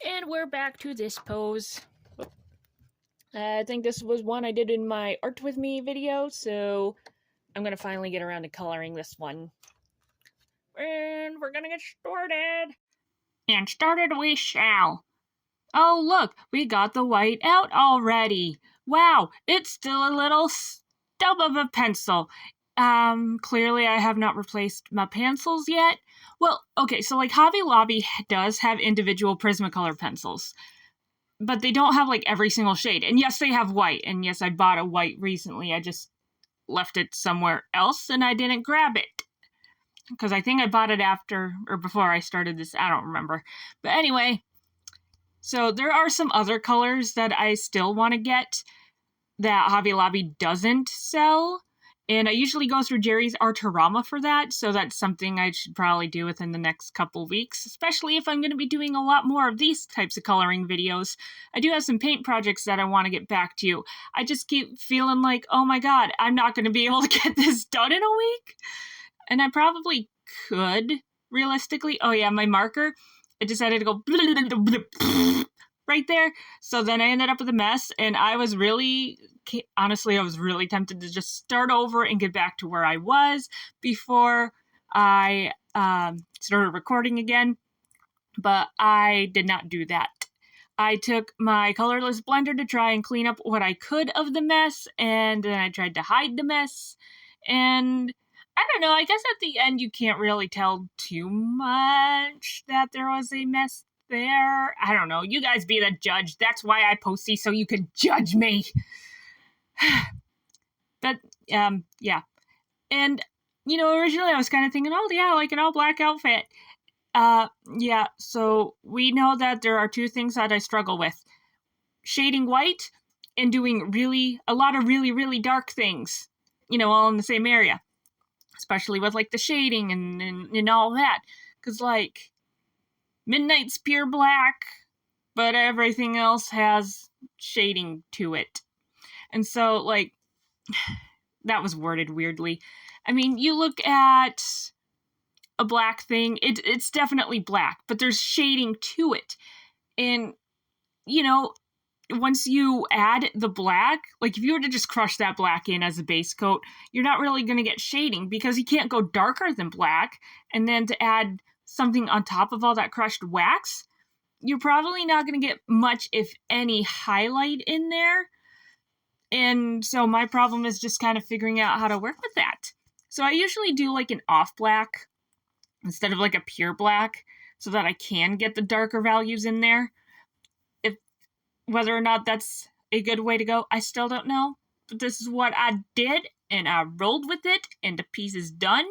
And we're back to this pose. I think this was one I did in my Art With Me video, so I'm gonna finally get around to coloring this one. And we're gonna get started. And started we shall. Oh, look, we got the white out already. Wow, it's still a little stub of a pencil. Clearly I have not replaced my pencils yet. Well, okay, so like Hobby Lobby does have individual Prismacolor pencils, but they don't have like every single shade. And yes, they have white. And yes, I bought a white recently. I just left it somewhere else and I didn't grab it. Because I think I bought it after or before I started this. I don't remember. But anyway, so there are some other colors that I still want to get that Hobby Lobby doesn't sell. And I usually go through Jerry's Artorama for that, so that's something I should probably do within the next couple weeks, especially if I'm going to be doing a lot more of these types of coloring videos. I do have some paint projects that I want to get back to. I just keep feeling like, oh my god, I'm not going to be able to get this done in a week. And I probably could, realistically. Oh yeah, my marker, it decided to go right there. So then I ended up with a mess, and I was really tempted to just start over and get back to where I was before I started recording again. But I did not do that. I took my colorless blender to try and clean up what I could of the mess, and then I tried to hide the mess. And I don't know, I guess at the end you can't really tell too much that there was a mess there. I don't know. You guys be the judge. That's why I post these, so you can judge me. But, yeah. And, you know, originally I was kind of thinking, oh, yeah, like an all-black outfit. Yeah, so we know that there are two things that I struggle with. Shading white and doing a lot of really dark things, you know, all in the same area. Especially with, like, the shading and all that. Because, like, Midnight's pure black, but everything else has shading to it. And so, like, that was worded weirdly. I mean, you look at a black thing, it's definitely black, but there's shading to it. And, you know, once you add the black, like if you were to just crush that black in as a base coat, you're not really going to get shading because you can't go darker than black. And then to add something on top of all that crushed wax, you're probably not going to get much, if any, highlight in there. And so my problem is just kind of figuring out how to work with that. So I usually do like an off black instead of like a pure black so that I can get the darker values in there. Whether or not that's a good way to go, I still don't know. But this is what I did, and I rolled with it, and the piece is done.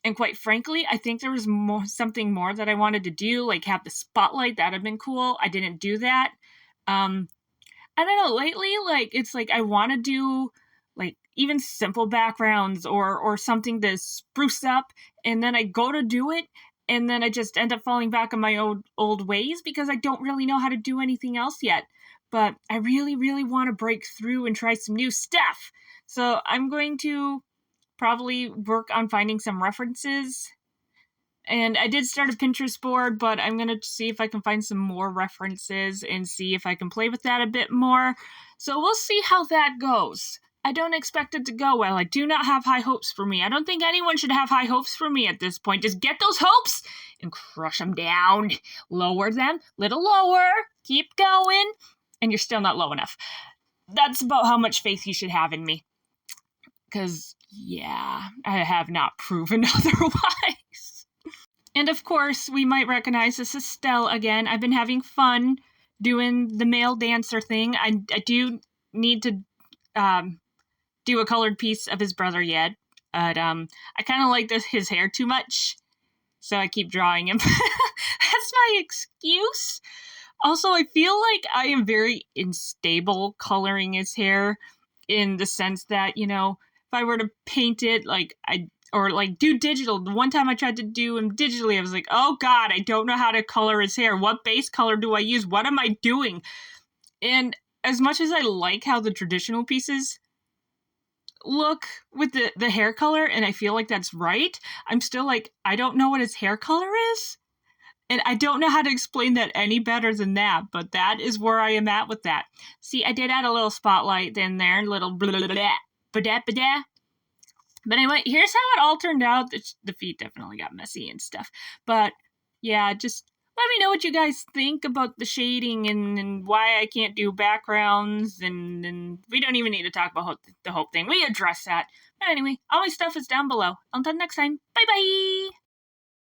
And quite frankly, I think there was something more that I wanted to do, like have the spotlight. That would have been cool. I didn't do that. I don't know, lately, like, it's like I want to do, like, even simple backgrounds or something to spruce up, and then I go to do it, and then I just end up falling back on my old ways because I don't really know how to do anything else yet. But I really want to break through and try some new stuff. So I'm going to probably work on finding some references. And I did start a Pinterest board, but I'm going to see if I can find some more references and see if I can play with that a bit more. So we'll see how that goes. I don't expect it to go well. I do not have high hopes for me. I don't think anyone should have high hopes for me at this point. Just get those hopes and crush them down. Lower them, little lower. Keep going. And you're still not low enough. That's about how much faith you should have in me. Because, yeah, I have not proven otherwise. And of course, we might recognize this as Stelle again. I've been having fun doing the male dancer thing. I do need to do a colored piece of his brother yet. But I kind of like his hair too much. So I keep drawing him. That's my excuse. Also, I feel like I am very unstable coloring his hair in the sense that, you know, if I were to paint it, or do digital. The one time I tried to do him digitally, I was like, oh god, I don't know how to color his hair. What base color do I use? What am I doing? And as much as I like how the traditional pieces look with the hair color, and I feel like that's right, I'm still like, I don't know what his hair color is. And I don't know how to explain that any better than that, but that is where I am at with that. See, I did add a little spotlight in there, a little blah, blah, blah, ba-da. But anyway, here's how it all turned out. The feet definitely got messy and stuff. But yeah, just let me know what you guys think about the shading and why I can't do backgrounds. And we don't even need to talk about the whole thing. We address that. But anyway, all my stuff is down below. Until next time, bye-bye!